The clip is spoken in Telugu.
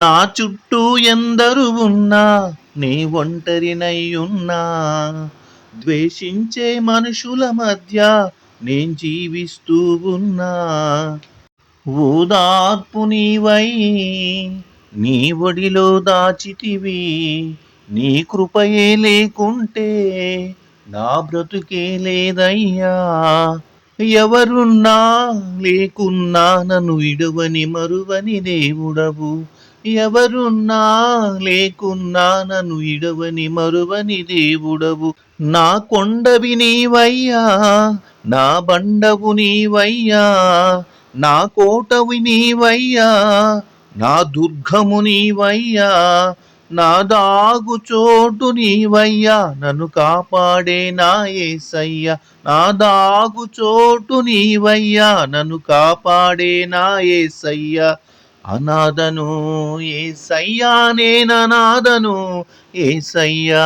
నా చుట్టూ ఎందరు ఉన్నా నే ఒంటరినయ్యున్నా, ద్వేషించే మనుషుల మధ్య నేను జీవిస్తూ ఉన్నా. ఓదార్పు నీవై నీ ఒడిలో దాచితివి, నీ కృపయే లేకుంటే నా బ్రతుకే లేదయ్యా. ఎవరున్నా లేకున్నా నన్ను విడువని మరువని దేవుడవు. ఎవరున్నా లేకున్నా నన్ను విడువని మరువని దేవుడవు. నా కొండవి నీవయ్యా, నా బండవు నీవయ్యా, నా కోటవి నీవయ్యా, నా దుర్గము నీవయ్యా, నా దాగు చోటు నీవయ్యా, నన్ను కాపాడే నా యేసయ్యా. నా దాగు చోటు నీవయ్యా, నన్ను కాపాడే నా యేసయ్యా. అనాథను యేసయ్యా, నేననాథను యేసయ్యా.